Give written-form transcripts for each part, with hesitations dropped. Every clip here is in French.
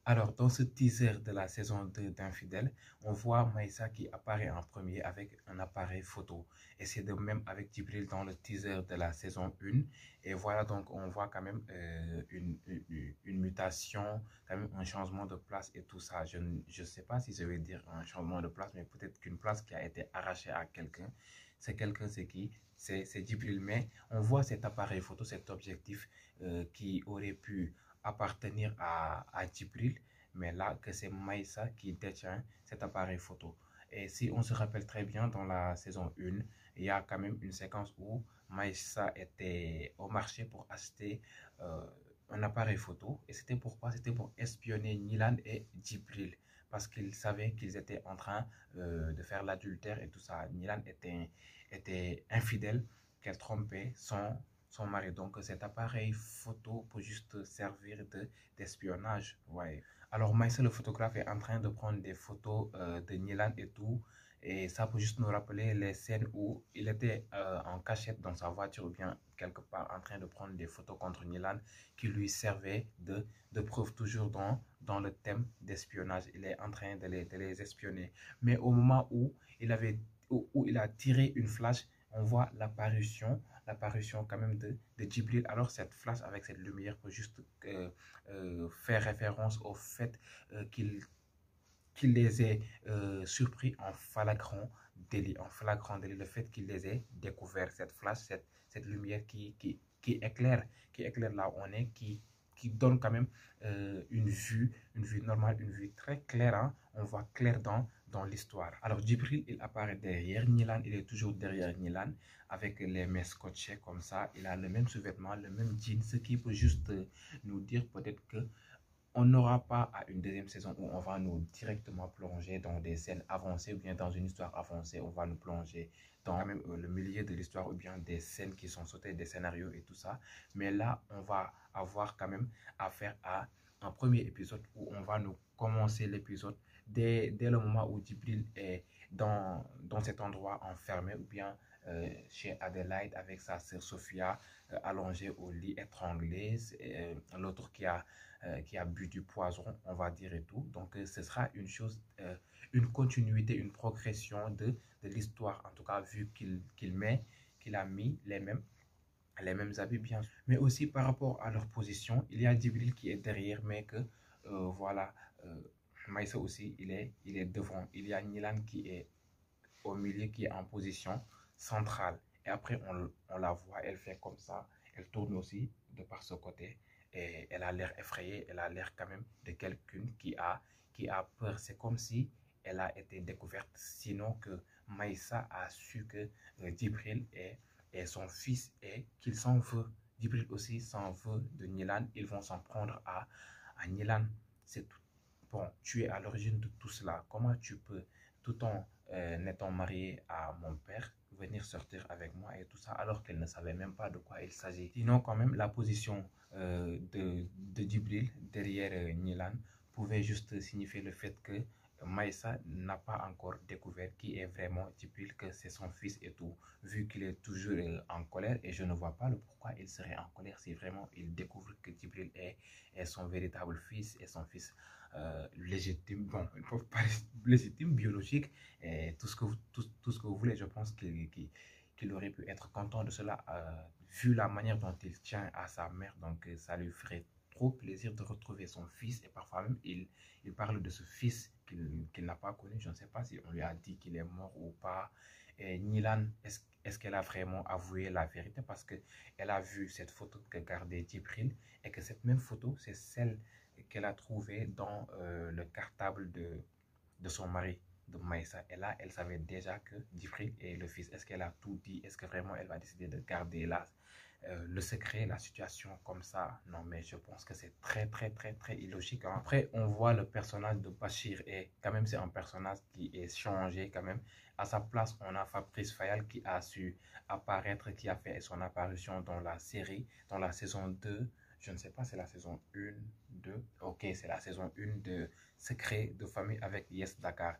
Alors, dans ce teaser de la saison 2 d'Infidèle, on voit Maïssa qui apparaît en premier avec un appareil photo. Et c'est de même avec Djibril dans le teaser de la saison 1. Et voilà, donc on voit quand même une mutation, quand même un changement de place et tout ça. Je ne sais pas si je vais dire un changement de place, mais peut-être qu'une place qui a été arrachée à quelqu'un. C'est quelqu'un, c'est qui? C'est Djibril. Mais on voit cet appareil photo, cet objectif qui aurait pu appartenir à Djibril, mais là que c'est Maïssa qui détient cet appareil photo. Et si on se rappelle très bien, dans la saison 1, il y a quand même une séquence où Maïssa était au marché pour acheter un appareil photo. Et c'était pourquoi? C'était pour espionner Nilan et Djibril. Parce qu'ils savaient qu'ils étaient en train de faire l'adultère et tout ça. Nilan était infidèle, qu'elle trompait son mari. Donc cet appareil photo peut juste servir d'espionnage. Ouais. Alors Maïssa, le photographe, est en train de prendre des photos de Nilan et tout. Et ça peut juste nous rappeler les scènes où il était en cachette dans sa voiture ou bien quelque part en train de prendre des photos contre Nilan qui lui servaient de preuve toujours dans le thème d'espionnage. Il est en train de les espionner. Mais au moment où où il a tiré une flash, on voit l'apparition quand même de Djibril. Alors cette flash avec cette lumière peut juste faire référence au fait qu'il les ait surpris en flagrant délit. Le fait qu'il les ait découvert, cette flash, cette lumière qui éclaire là où on est, qui donne quand même une vue normale, une vue très claire. Hein? On voit clair dans l'histoire. Alors, Djibril, il apparaît derrière Nilan, il est toujours derrière Nilan, avec les mains scotchées comme ça. Il a le même sous-vêtement, le même jean, ce qui peut juste nous dire peut-être que on n'aura pas à une deuxième saison où on va nous directement plonger dans des scènes avancées ou bien dans une histoire avancée. On va nous plonger dans même le milieu de l'histoire ou bien des scènes qui sont sautées, des scénarios et tout ça. Mais là, on va avoir quand même affaire à un premier épisode où on va nous commencer l'épisode dès le moment où Djibril est dans cet endroit enfermé ou bien chez Adelaide avec sa sœur Sophia allongée au lit étranglée, l'autre qui a bu du poison, on va dire et tout. Donc, ce sera une chose, une continuité, une progression de l'histoire, en tout cas, vu qu'il a mis les mêmes habits, bien sûr. Mais aussi par rapport à leur position, il y a Djibril qui est derrière, mais que, voilà, Maïssa aussi, il est devant. Il y a Nilan qui est au milieu, qui est en position centrale. Et après, on la voit, elle fait comme ça, elle tourne aussi de par ce côté. Et elle a l'air effrayée, elle a l'air quand même de quelqu'un qui a peur. C'est comme si elle a été découverte, sinon que Maïssa a su que Djibril est son fils et qu'il s'en veut. Djibril aussi s'en veut de Nilan. Ils vont s'en prendre à Nilan. C'est tout. Bon, tu es à l'origine de tout cela. Comment tu peux, tout en étant marié à mon père, venir sortir avec moi et tout ça, alors qu'elle ne savait même pas de quoi il s'agit. Sinon, quand même, la position de Djibril derrière Nilan pouvait juste signifier le fait que Maïssa n'a pas encore découvert qui est vraiment Djibril, que c'est son fils et tout, vu qu'il est toujours en colère, et je ne vois pas le pourquoi il serait en colère si vraiment il découvre que Djibril est son véritable fils et son fils légitime, bon, pas légitime, biologique, et tout ce que vous voulez. Je pense qu'il aurait pu être content de cela, vu la manière dont il tient à sa mère, donc ça lui ferait trop plaisir de retrouver son fils, et parfois même il parle de ce fils qu'il n'a pas connu. Je ne sais pas si on lui a dit qu'il est mort ou pas. Et Nilan, est-ce qu'elle a vraiment avoué la vérité, parce qu'elle a vu cette photo que gardait Djibril et que cette même photo, c'est celle qu'elle a trouvée dans le cartable de son mari, de Maïssa. Et là, elle savait déjà que Djibril est le fils. Est-ce qu'elle a tout dit? Est-ce que vraiment elle va décider de garder le secret, la situation comme ça? Non, mais je pense que c'est très illogique. Hein. Après, on voit le personnage de Bachir et quand même c'est un personnage qui est changé quand même. À sa place, on a Fabrice Fayal qui a su apparaître, qui a fait son apparition dans la série, dans la saison 2. Je ne sais pas, c'est la saison 1, 2. Ok, c'est la saison 1 de Secret de famille avec Yes Dakar.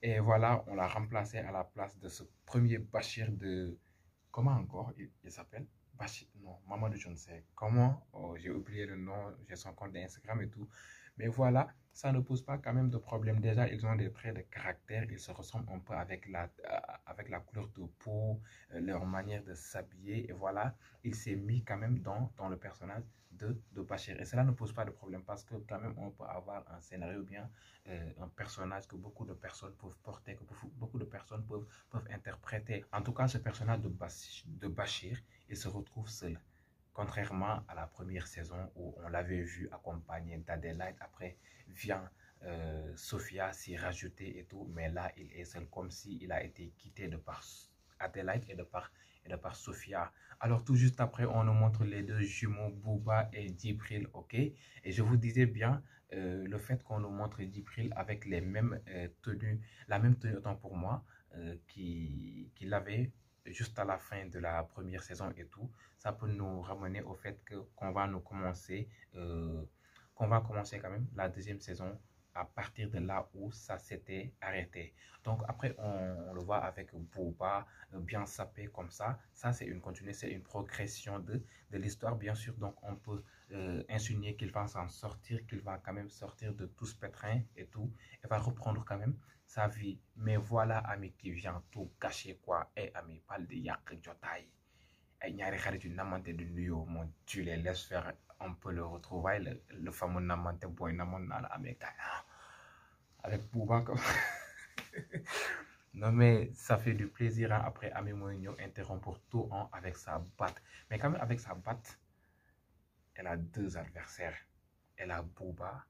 Et voilà, on l'a remplacé à la place de ce premier Bachir de... Comment encore il s'appelle? Bachir, non, Mamadou, je ne sais comment. Oh, j'ai oublié le nom, j'ai son compte d'Instagram et tout. Mais voilà, ça ne pose pas quand même de problème. Déjà, ils ont des traits de caractère, ils se ressemblent un peu avec la couleur de peau, leur manière de s'habiller. Et voilà, il s'est mis quand même dans le personnage de Bachir. Et cela ne pose pas de problème parce que quand même, on peut avoir un scénario bien, un personnage que beaucoup de personnes peuvent porter, que beaucoup de personnes peuvent interpréter. En tout cas, ce personnage de Bachir, il se retrouve seul. Contrairement à la première saison où on l'avait vu accompagné d'Adélaïde, après vient Sophia s'y rajouter et tout, mais là il est seul comme s'il a été quitté de par Adélaïde et de par Sophia. Alors tout juste après, on nous montre les deux jumeaux, Bouba et Djibril, ok? Et je vous disais bien, le fait qu'on nous montre Djibril avec les mêmes tenues, la même tenue autant pour moi, qu'il avait juste à la fin de la première saison et tout, ça peut nous ramener au fait que qu'on va commencer quand même la deuxième saison à partir de là où ça s'était arrêté. Donc après, on le voit avec Booba bien sapé comme ça c'est une continuité, c'est une progression de l'histoire bien sûr. Donc on peut insinuer qu'il va s'en sortir, qu'il va quand même sortir de tout ce pétrin et tout, et va reprendre quand même sa vie. Mais voilà Ami qui vient tout cacher quoi. Et Ami parle de Yak Jotai. Et ñaari xarit yu namante du nuyo mon tu les laisses faire un peu le retrouvaille, le fameux namante boy namon na la Ami avec Bouba comme non mais ça fait du plaisir hein. Après Ami Moigno interrompre tout en avec sa batte. Mais quand même avec sa batte, elle a deux adversaires. Elle a Bouba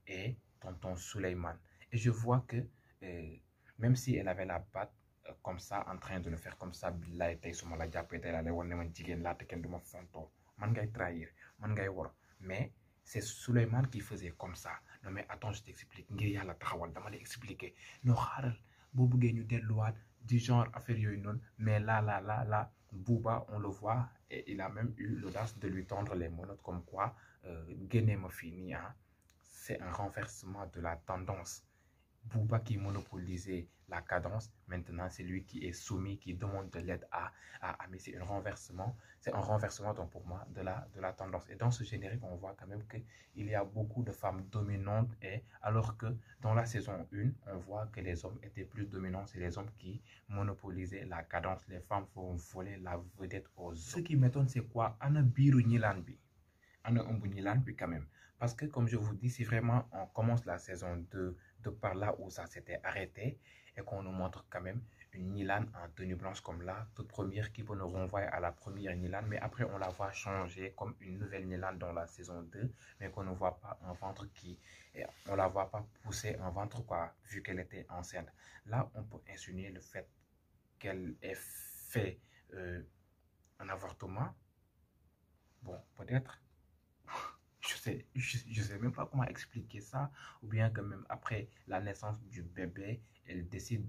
et Tonton Suleiman. Et je vois que euh, même si elle avait la batte comme ça, en train de le faire comme ça, billaay tey su ma la jàppee tey laa lay wan ne man jigéen laa te kenn du ma fontoo man ngay trahir man ngay wor. Mais c'est Suleiman qui faisait comme ça. Non mais attends, je t'explique ngir yàlla taxawal dama lay expliquer non xaaral boo bëggee ñu delluwaat du genre affaire yooyu noonu. Mais là Bouba on le voit et il a même eu l'audace de lui tendre les menottes comme quoi génnee ma fii nii ah. C'est un renversement de la tendance. Bouba qui monopolisait la cadence, maintenant c'est lui qui est soumis, qui demande de l'aide à Ami. C'est un renversement donc pour moi de la tendance. Et dans ce générique, on voit quand même qu'il y a beaucoup de femmes dominantes, et alors que dans la saison 1, on voit que les hommes étaient plus dominants, c'est les hommes qui monopolisaient la cadence. Les femmes vont voler la vedette aux hommes. Ce qui m'étonne, c'est quoi? Ana Biru Nilanbi. Ana Umbu Nilanbi quand même. Parce que comme je vous dis, si vraiment on commence la saison 2 de par là où ça s'était arrêté et qu'on nous montre quand même une Nilan en tenue blanche comme là, toute première qui peut nous renvoyer à la première Nilan, mais après on la voit changer comme une nouvelle Nilan dans la saison 2, mais qu'on ne voit pas un ventre on la voit pas pousser un ventre quoi, vu qu'elle était enceinte. Là, on peut insinuer le fait qu'elle ait fait un avortement. Bon, peut-être. Je sais même pas comment expliquer ça, ou bien que même après la naissance du bébé, elle décide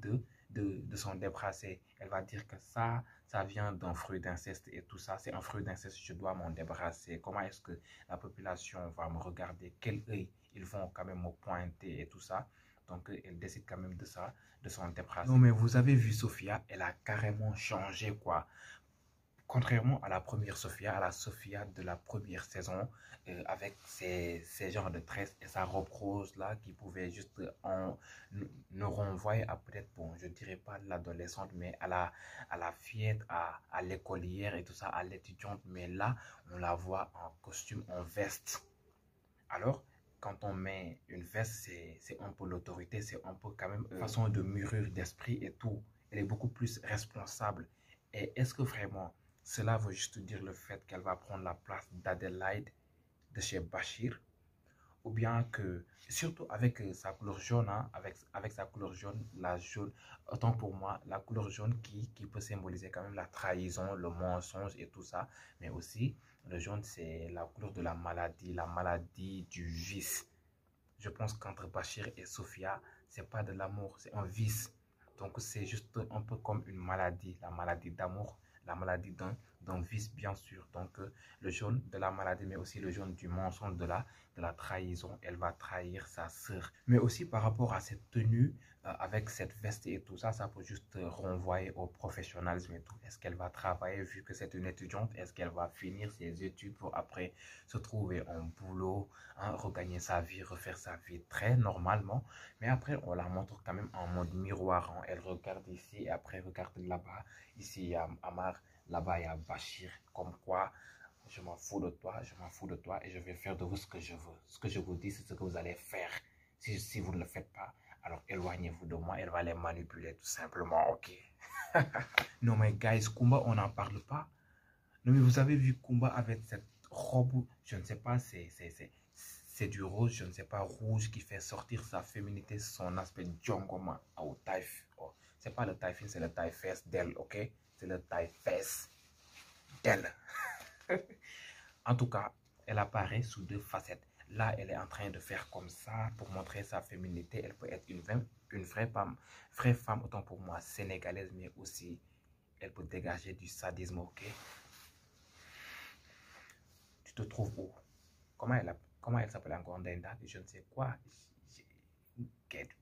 de s'en débarrasser. Elle va dire que ça vient d'un fruit d'inceste et tout ça, c'est un fruit d'inceste, je dois m'en débarrasser. Comment est-ce que la population va me regarder? Quel œil ils vont quand même me pointer et tout ça. Donc, elle décide quand même de s'en débarrasser. Non, mais vous avez vu Sophia, elle a carrément changé, quoi. Contrairement à la première Sophia, à la Sophia de la première saison, avec ces genres de tresses et sa robe rose là qui pouvait juste nous renvoyer à peut-être, bon, je dirais pas l'adolescente, mais à la fillette, à l'écolière et tout ça, à l'étudiante. Mais là, on la voit en costume, en veste. Alors, quand on met une veste, c'est un peu l'autorité, c'est un peu quand même façon de mûrir d'esprit et tout. Elle est beaucoup plus responsable. Et est-ce que vraiment cela veut juste dire le fait qu'elle va prendre la place d'Adélaïde de chez Bachir? Ou bien que, surtout avec sa couleur jaune, hein, avec sa couleur jaune, la jaune, autant pour moi, la couleur jaune qui peut symboliser quand même la trahison, le mensonge et tout ça. Mais aussi, le jaune, c'est la couleur de la maladie du vice. Je pense qu'entre Bachir et Sophia, c'est pas de l'amour, c'est un vice. Donc c'est juste un peu comme une maladie, la maladie d'amour, la maladie d'un vice, bien sûr. Donc, le jaune de la maladie, mais aussi le jaune du mensonge, de la trahison. Elle va trahir sa sœur. Mais aussi par rapport à cette tenue, avec cette veste et tout ça, ça peut juste renvoyer au professionnalisme et tout. Est-ce qu'elle va travailler vu que c'est une étudiante? Est-ce qu'elle va finir ses études pour après se trouver un boulot, hein, regagner sa vie, refaire sa vie très normalement? Mais après, on la montre quand même en mode miroir, hein. Elle regarde ici et après regarde là-bas. Ici, il y a Amar, là-bas, il y a Bachir. Comme quoi, je m'en fous de toi, je m'en fous de toi et je vais faire de vous ce que je veux. Ce que je vous dis, c'est ce que vous allez faire. Si vous ne le faites pas, alors éloignez-vous de moi, elle va les manipuler tout simplement, ok? Non mais guys, Kumba, on n'en parle pas. Non mais vous avez vu Kumba avec cette robe, je ne sais pas, c'est du rose, je ne sais pas, rouge qui fait sortir sa féminité, son aspect jongoma au taille. Oh, c'est pas le taille fin, c'est le taille fesse d'elle, ok? C'est le taille fesse d'elle. En tout cas, elle apparaît sous deux facettes. Là, elle est en train de faire comme ça pour montrer sa féminité. Elle peut être une vraie femme, autant pour moi, sénégalaise, mais aussi, elle peut dégager du sadisme, ok? Tu te trouves où? Comment elle s'appelle encore, Ndenda? Je ne sais quoi.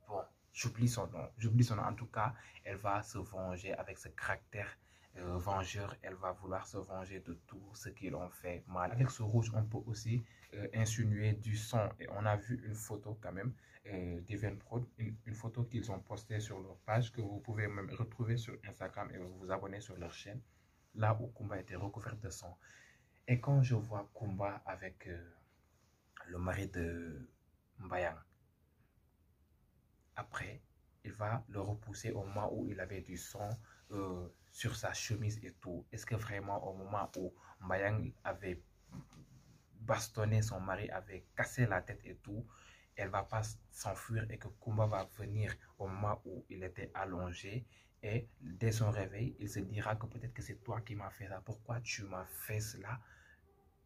Bon, j'oublie son nom. J'oublie son nom. En tout cas, elle va se venger avec ce caractère vengeur. Elle va vouloir se venger de tout ce qu'ils ont fait mal. Avec ce rouge, on peut aussi insinuer du sang. Et on a vu une photo quand même d'Evenprod, une photo qu'ils ont postée sur leur page que vous pouvez même retrouver sur Instagram et vous abonner sur leur chaîne. Là où Kumba était recouvert de sang. Et quand je vois Kumba avec le mari de Mbayang, après, il va le repousser au moment où il avait du sang sur sa chemise et tout. Est-ce que vraiment au moment où Mbayang avait bastonné son mari, avait cassé la tête et tout, elle va pas s'enfuir et que Kumba va venir au moment où il était allongé et dès son réveil, il se dira que peut-être que c'est toi qui m'as fait ça. Pourquoi tu m'as fait cela?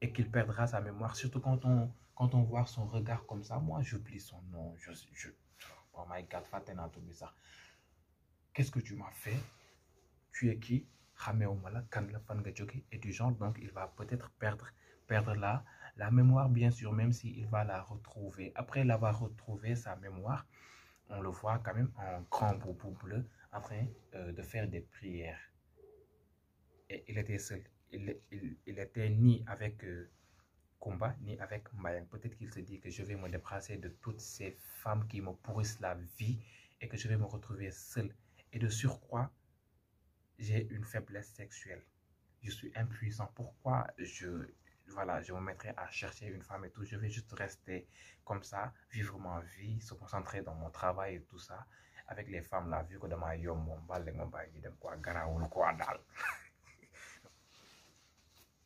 Et qu'il perdra sa mémoire, surtout quand on voit son regard comme ça. Moi, j'oublie son nom. Oh my God, Fatena ça. Qu'est-ce que tu m'as fait? Tu es qui? Et du genre, donc il va peut-être perdre la mémoire, bien sûr, même s'il va la retrouver. Après l'avoir retrouvé, sa mémoire, on le voit quand même en grand boubou bleu en train de faire des prières. Et il était seul. Il était ni avec Kumba, ni avec Mbayang. Peut-être qu'il se dit que je vais me débarrasser de toutes ces femmes qui me pourrissent la vie et que je vais me retrouver seul. Et de surcroît, j'ai une faiblesse sexuelle. Je suis impuissant. Pourquoi voilà, je me mettrai à chercher une femme et tout? Je vais juste rester comme ça, vivre ma vie, se concentrer dans mon travail et tout ça. Avec les femmes là, vu que dans ma yom, mon bal, mon bail, quoi, garaoul, quoi, dal.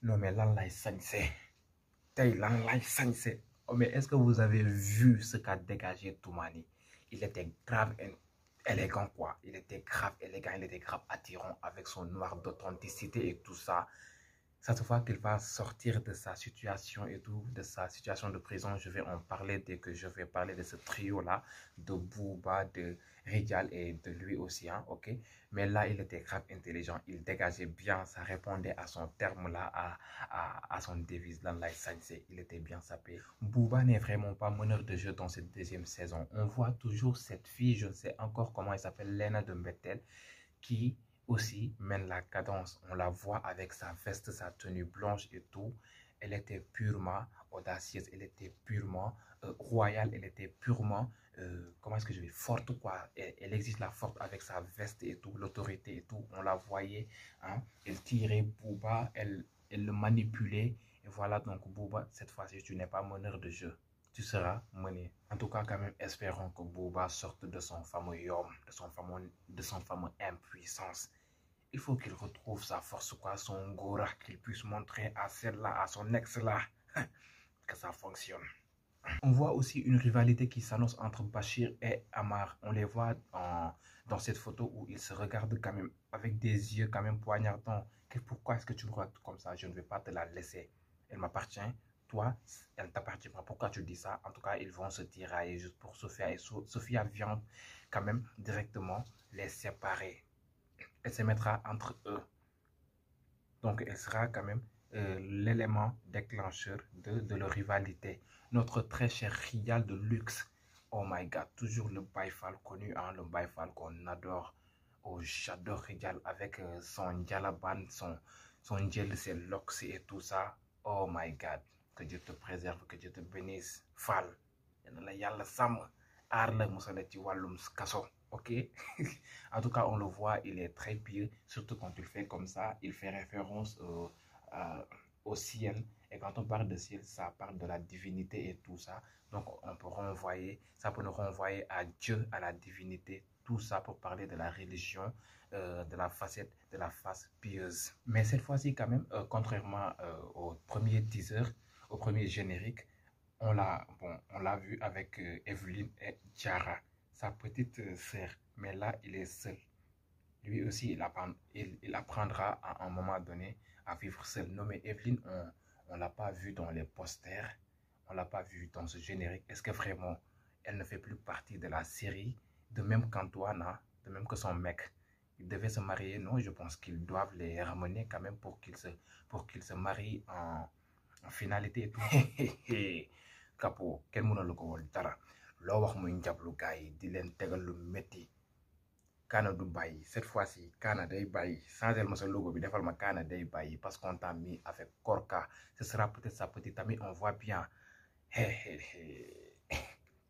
Non, mais là, là, c'est oh, mais est-ce que vous avez vu ce qu'a dégagé Toumani? Il était grave élégant, quoi. Il était grave élégant, il était grave attirant avec son noir d'authenticité et tout ça. Ça se voit qu'il va sortir de sa situation et tout, de sa situation de prison. Je vais en parler dès que je vais parler de ce trio-là, de Booba, de Rijal et de lui aussi, hein, ok? Mais là, il était grave intelligent, il dégageait bien, ça répondait à son terme-là, à son devise, dans la sensei. Il était bien sapé. Booba n'est vraiment pas meneur de jeu dans cette deuxième saison. On voit toujours cette fille, je ne sais encore comment elle s'appelle, Lena de Mbettel, qui aussi mène la cadence. On la voit avec sa veste, sa tenue blanche et tout. Elle était purement audacieuse, elle était purement royale, elle était purement, comment est-ce que je vais, forte quoi. Elle existe la forte avec sa veste et tout, l'autorité et tout. On la voyait, hein, elle tirait Booba, elle le manipulait. Et voilà donc Booba, cette fois-ci, tu n'es pas meneur de jeu. Tu seras mené. En tout cas, quand même, espérons que Booba sorte de son fameux yom, de son fameux impuissance. Il faut qu'il retrouve sa force, quoi, son gora, qu'il puisse montrer à celle-là, à son ex-là, que ça fonctionne. On voit aussi une rivalité qui s'annonce entre Bachir et Amar. On les voit dans cette photo où ils se regardent quand même avec des yeux quand même poignardants. Pourquoi est-ce que tu me regardes comme ça? Je ne vais pas te la laisser. Elle m'appartient. Toi, elle ne t'appartient pas. Pourquoi tu dis ça? En tout cas, ils vont se tirailler juste pour Sophia. Et Sophia vient quand même directement les séparer. Elle se mettra entre eux. Donc, elle sera quand même l'élément déclencheur de leur rivalité. Notre très cher Rial de luxe. Oh my God, toujours le Baifal connu, hein, le Baifal qu'on adore. Oh, j'adore Rial avec son Jalaban, son gel, ses locks et tout ça. Oh my God, que Dieu te préserve, que Dieu te bénisse. Fal, yalla sam, aar la musala ci wàllum kaso, ok. En tout cas, on le voit, il est très pieux, surtout quand il fait comme ça. Il fait référence au ciel. Et quand on parle de ciel, ça parle de la divinité et tout ça. Donc, on peut renvoyer, ça peut nous renvoyer à Dieu, à la divinité, tout ça pour parler de la religion, de la facette, de la face pieuse. Mais cette fois-ci, quand même, contrairement au premier teaser, au premier générique, on l'a vu avec Evelyne et Tiara, sa petite sœur. Mais là, il est seul. Lui aussi, il apprendra à un moment donné à vivre seul. Non, mais Evelyne, on ne l'a pas vu dans les posters, on ne l'a pas vu dans ce générique. Est-ce que vraiment, elle ne fait plus partie de la série? De même qu'Antoine, hein, de même que son mec. Ils devaient se marier, non? Je pense qu'ils doivent les ramener quand même pour qu'ils se marient en finalité et tout. Capo, quel monde le ko dara. Lo wax muy njablu gaay di len tegal lu metti. Kana du bàyyi cette fois-ci Kana day bàyyi changel ma sa logo bi defal ma Kana day bàyyi parce qu'on t'a mis avec Korka. Ce sera peut-être sa petite amie, on voit bien.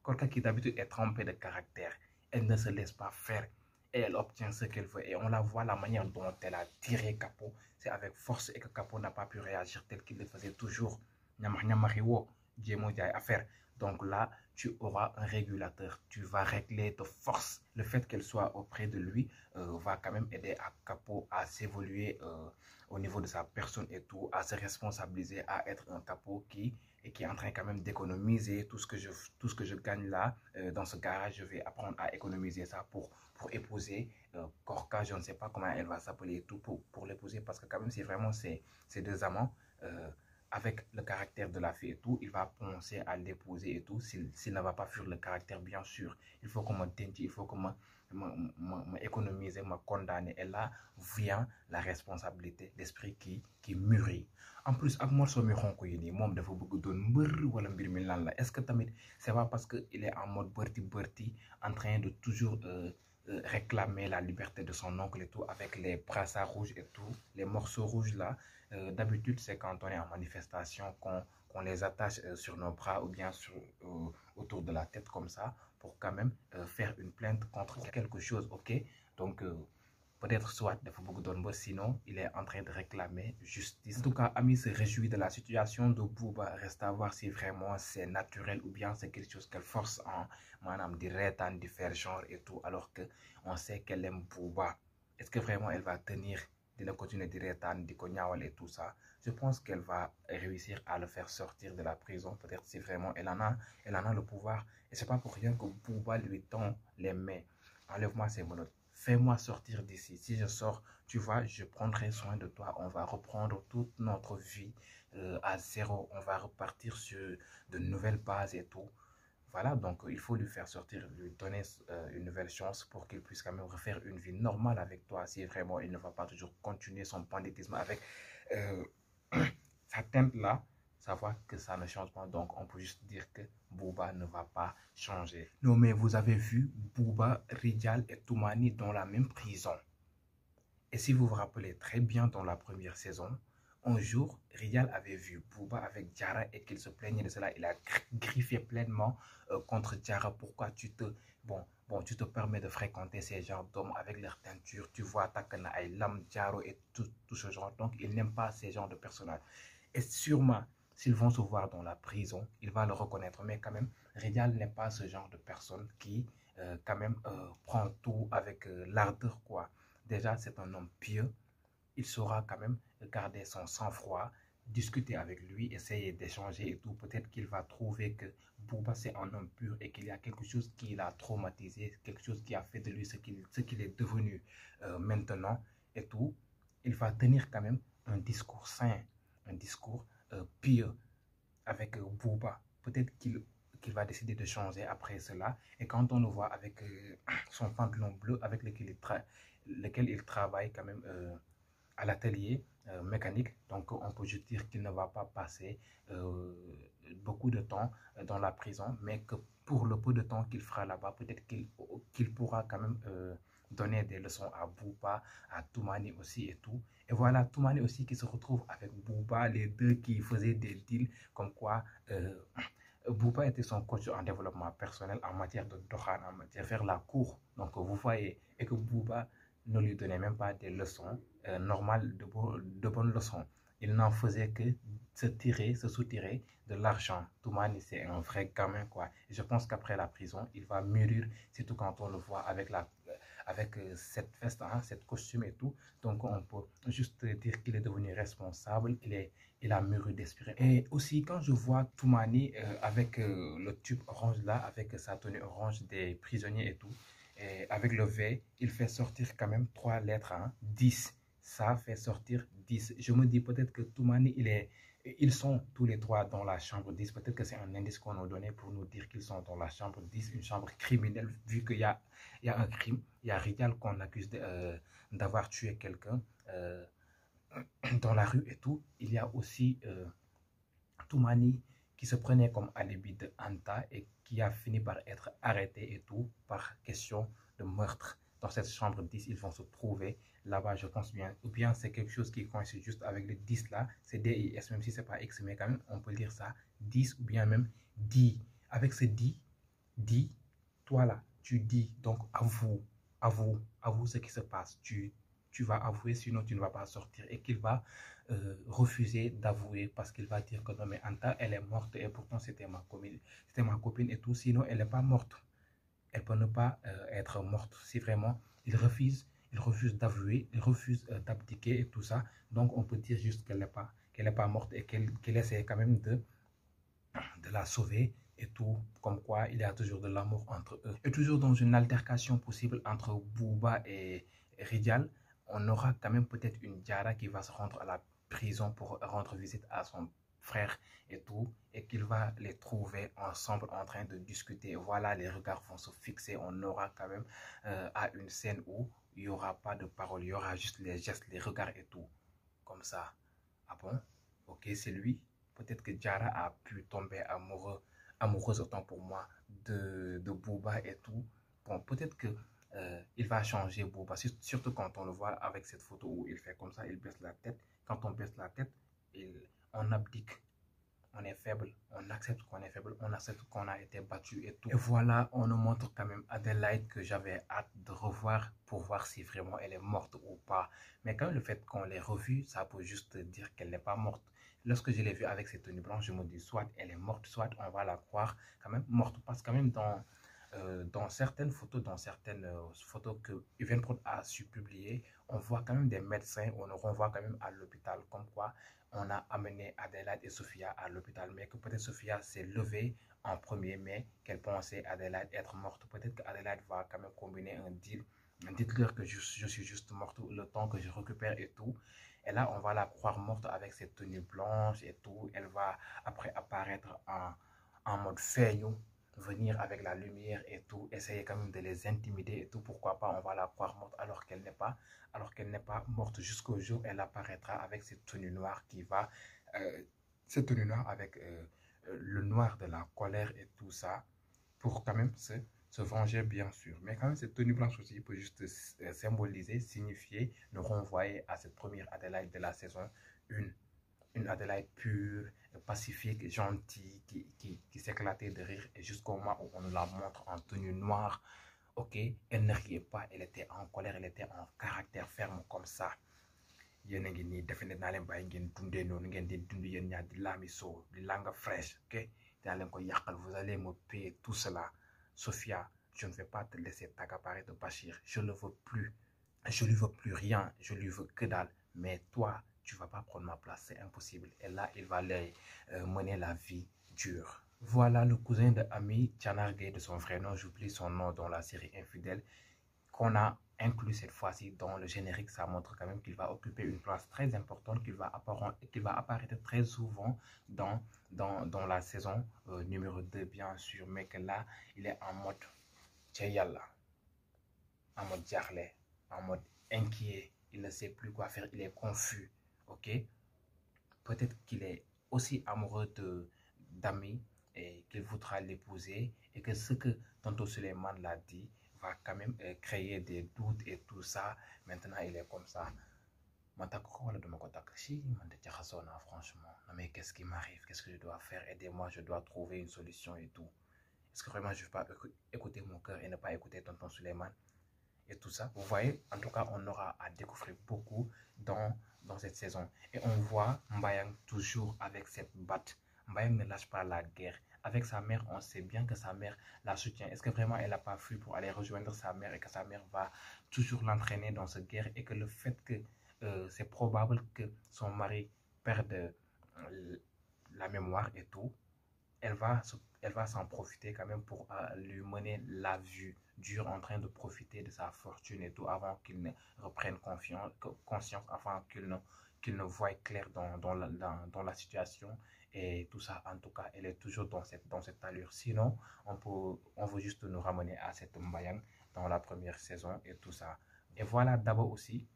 Korka qui d'habitude est trempée de caractère, elle ne se laisse pas faire et elle obtient ce qu'elle veut. Et on la voit, la manière dont elle a tiré Capo, c'est avec force et que Capo n'a pas pu réagir tel qu'il le faisait toujours. Affaire. Donc là, tu auras un régulateur. Tu vas régler de force. Le fait qu'elle soit auprès de lui va quand même aider à Capo à s'évoluer au niveau de sa personne et tout, à se responsabiliser, à être un Capo qui est en train quand même d'économiser tout ce que je gagne là dans ce garage. Je vais apprendre à économiser ça pour épouser Korka. Je ne sais pas comment elle va s'appeler et tout pour l'épouser parce que quand même, c'est vraiment ces deux amants. Avec le caractère de la fille et tout, il va penser à l'épouser et tout, s'il ne va pas fuir le caractère, bien sûr. Il faut qu'on me tente, il faut que économiser, me condamner. Et là vient la responsabilité, l'esprit qui mûrit. En plus, ak morceau mi xonko yi nii moom dafa bëgg doon mbër wala mbir mi lan la. Est-ce que tamit c'est pas parce qu'il est en mode berti en train de toujours réclamer la liberté de son oncle et tout, avec les brassards rouges et tout, les morceaux rouges là. D'habitude, c'est quand on est en manifestation qu'on les attache sur nos bras ou bien autour de la tête comme ça pour quand même faire une plainte contre quelque chose, ok? Donc, peut-être soit de Foubouk sinon il est en train de réclamer justice. En tout cas, Ami se réjouit de la situation de Bouba. Reste à voir si vraiment c'est naturel ou bien c'est quelque chose qu'elle force en madame di reetaan di faire genre et tout, alors que on sait qu'elle aime Bouba. Est-ce que vraiment elle va tenir de continuer de reetaan, di ko ñaawal et tout ça? Je pense qu'elle va réussir à le faire sortir de la prison, peut-être si vraiment elle en a le pouvoir. Et c'est pas pour rien que Bouba lui tend les mains. Enlève-moi ces menottes. Fais-moi sortir d'ici. Si je sors, tu vois, je prendrai soin de toi. On va reprendre toute notre vie à zéro. On va repartir sur de nouvelles bases et tout. Voilà, donc il faut lui faire sortir, lui donner une nouvelle chance pour qu'il puisse quand même refaire une vie normale avec toi si vraiment il ne va pas toujours continuer son banditisme avec sa teinte là. Savoir que ça ne change pas, donc on peut juste dire que Bouba ne va pas changer. Non mais vous avez vu Bouba, Rijal et Toumani dans la même prison. Et si vous vous rappelez très bien dans la première saison, un jour, Rijal avait vu Bouba avec Diarra et qu'il se plaignait de cela. Il a griffé pleinement contre Diarra. Pourquoi tu te permets de fréquenter ces genres d'hommes avec leur teinture? Tu vois Takana, Aylam, Diarra et tout ce genre. Donc, il n'aime pas ces genres de personnages. Et sûrement, s'ils vont se voir dans la prison, il va le reconnaître. Mais quand même, Rijal n'est pas ce genre de personne qui, quand même, prend tout avec l'ardeur, quoi. Déjà, c'est un homme pieux. Il saura quand même garder son sang-froid, discuter avec lui, essayer d'échanger et tout. Peut-être qu'il va trouver que Bouba, c'est un homme pur et qu'il y a quelque chose qui l'a traumatisé, quelque chose qui a fait de lui ce qu'il est devenu maintenant et tout. Il va tenir quand même un discours sain, un discours pieux avec Bouba. Peut-être qu'il va décider de changer après cela. Et quand on le voit avec son pantalon bleu avec lequel il travaille quand même à l'atelier mécanique. Donc, on peut juste dire qu'il ne va pas passer beaucoup de temps dans la prison, mais que pour le peu de temps qu'il fera là-bas, peut-être qu'il pourra quand même donner des leçons à Bouba, à Toumani aussi et tout. Et voilà, Toumani aussi qui se retrouve avec Bouba, les deux qui faisaient des deals comme quoi Bouba était son coach en développement personnel en matière de Dohan, en matière de faire la cour. Donc vous voyez, et que Bouba ne lui donnait même pas des leçons normales, de bonnes leçons. Il n'en faisait que se soutirer de l'argent. Toumani, c'est un vrai gamin, quoi. Et je pense qu'après la prison, il va mûrir, surtout quand on le voit avec cette veste, hein, cette costume et tout. Donc on peut juste dire qu'il est devenu responsable, il a mûri d'esprit. Et aussi quand je vois Toumani avec le tube orange là, avec sa tenue orange des prisonniers et tout, et avec le V, il fait sortir quand même 3 lettres, hein, 10. Ça fait sortir 10. Je me dis peut-être que Toumani, ils sont tous les trois dans la chambre 10. Peut-être que c'est un indice qu'on nous donnait pour nous dire qu'ils sont dans la chambre 10, une chambre criminelle, vu qu'il y a un crime. Il y a Rijal qu'on accuse d'avoir tué quelqu'un dans la rue et tout. Il y a aussi Toumani qui se prenait comme alibi de Anta et qui a fini par être arrêté et tout par question de meurtre. Dans cette chambre 10, ils vont se trouver là-bas, je pense bien. Ou bien c'est quelque chose qui coïncide juste avec le 10 là, c'est DIS, même si c'est pas X, mais quand même, on peut dire ça, 10 ou bien même 10. Avec ce 10, toi là, tu dis, donc avoue ce qui se passe. Tu vas avouer, sinon tu ne vas pas sortir. Et qu'il va refuser d'avouer parce qu'il va dire que non, mais Anta, elle est morte et pourtant c'était ma copine et tout. Sinon, elle n'est pas morte. Elle peut ne pas être morte. Si vraiment il refuse d'avouer, il refuse d'abdiquer et tout ça. Donc, on peut dire juste qu'elle n'est pas morte et qu'elle essaie quand même de la sauver et tout, comme quoi il y a toujours de l'amour entre eux. Et toujours dans une altercation possible entre Bouba et Rijal, on aura quand même peut-être une Diara qui va se rendre à la prison pour rendre visite à son frère et tout, et qu'il va les trouver ensemble en train de discuter. Voilà, les regards vont se fixer. On aura quand même à une scène où il n'y aura pas de parole, il y aura juste les gestes, les regards et tout. Comme ça. Ah bon? Ok, c'est lui. Peut-être que Diara a pu tomber amoureuse autant pour moi de Bouba et tout. Bon, peut-être que il va changer Bouba, surtout quand on le voit avec cette photo où il fait comme ça, il baisse la tête. Quand on baisse la tête, on abdique. On est faible, on accepte qu'on est faible, on accepte qu'on a été battu et tout. Et voilà, on nous montre quand même Adélaïde que j'avais hâte de revoir pour voir si vraiment elle est morte ou pas. Mais quand même, le fait qu'on l'ait revue, ça peut juste dire qu'elle n'est pas morte. Lorsque je l'ai vue avec ses tenues blanches, je me dis soit elle est morte, soit on va la croire quand même morte. Parce que quand même dans certaines photos que Evenprod a su publier, on voit quand même des médecins, on renvoie quand même à l'hôpital, comme quoi on a amené Adélaïde et Sophia à l'hôpital, mais que peut-être Sophia s'est levée en premier, mais qu'elle pensait Adélaïde être morte. Peut-être qu'Adélaïde va quand même combiner un deal. Dites-leur que je suis juste morte le temps que je récupère et tout. Et là, on va la croire morte avec ses tenues blanches et tout. Elle va après apparaître en mode feignant, venir avec la lumière et tout, essayer quand même de les intimider et tout. Pourquoi pas, on va la croire morte alors qu'elle n'est pas morte jusqu'au jour où elle apparaîtra avec cette tenue noire cette tenue noire avec le noir de la colère et tout ça, pour quand même se venger bien sûr. Mais quand même cette tenue blanche aussi peut juste symboliser, signifier, nous renvoyer à cette première Adélaïde de la saison 1. Une Adélaïde pure, pacifique, gentille, qui s'éclatait de rire, et jusqu'au moment où on nous la montre en tenue noire. Ok, elle ne riait pas, elle était en colère, elle était en caractère ferme comme ça. Yéen a ngi nii defe ne naa leen bàyyi ngeen dundee noonu ngeen di dund yéen ñaar di laami soo di langa fresh, ok dinaa leen ko yàqal, vous allez me payer tout cela. Sophia, je ne vais pas te laisser t'accaparer de Bachir, je le veux plus, je lui veux plus rien, je lui veux que dalle, mais toi tu vas pas prendre ma place, c'est impossible. Et là il va les mener la vie dure. Voilà le cousin de Ami, Tchanar Gueye de son vrai nom, j'oublie son nom dans la série Infidèle, qu'on a inclus cette fois-ci dans le générique. Ça montre quand même qu'il va occuper une place très importante, qu'il va apparaître très souvent dans la saison numéro 2 bien sûr, mais que là il est en mode Tchayalla, en mode Djarlé, en mode inquiet, il ne sait plus quoi faire, il est confus, ok? Peut-être qu'il est aussi amoureux d'Ami et qu'il voudra l'épouser et que ce que Tonton Suleiman l'a dit va quand même créer des doutes et tout ça. Maintenant, il est comme ça. Franchement, non mais qu'est-ce qui m'arrive? Qu'est-ce que je dois faire? Aidez-moi, je dois trouver une solution et tout. Est-ce que vraiment je ne vais pas écouter mon cœur et ne pas écouter Tonton Suleiman et tout ça? Vous voyez, en tout cas, on aura à découvrir beaucoup dans cette saison. Et on voit Mbayang toujours avec cette batte. Mbayang ne lâche pas la guerre. Avec sa mère, on sait bien que sa mère la soutient. Est-ce que vraiment elle n'a pas fui pour aller rejoindre sa mère et que sa mère va toujours l'entraîner dans cette guerre et que le fait que c'est probable que son mari perde la mémoire et tout, elle va s'en profiter quand même pour lui mener la vue dure en train de profiter de sa fortune et tout avant qu'il ne reprenne conscience, avant qu'il ne voie clair dans la situation et tout ça. En tout cas, elle est toujours dans cette allure. Sinon, on veut juste nous ramener à cette Mbayang dans la première saison et tout ça. Et voilà, d'abord aussi,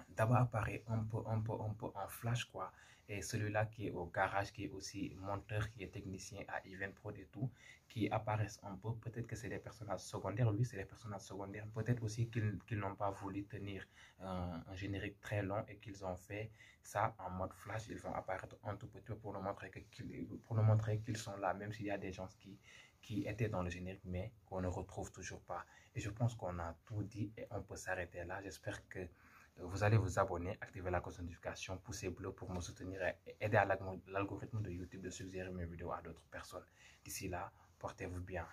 d'abord apparaît un peu en flash quoi. Et celui-là qui est au garage, qui est aussi monteur, qui est technicien à Evenprod et tout, qui apparaissent un peu. Peut-être que c'est des personnages secondaires, lui c'est des personnages secondaires. Peut-être aussi qu'ils n'ont pas voulu tenir un générique très long et qu'ils ont fait ça en mode flash. Ils vont apparaître un tout petit peu pour nous montrer qu'ils sont là, même s'il y a des gens qui étaient dans le générique, mais qu'on ne retrouve toujours pas. Et je pense qu'on a tout dit et on peut s'arrêter là. J'espère que vous allez vous abonner, activer la cloche de notification, pouce bleu pour me soutenir et aider à l'algorithme de YouTube de suggérer mes vidéos à d'autres personnes. D'ici là, portez-vous bien.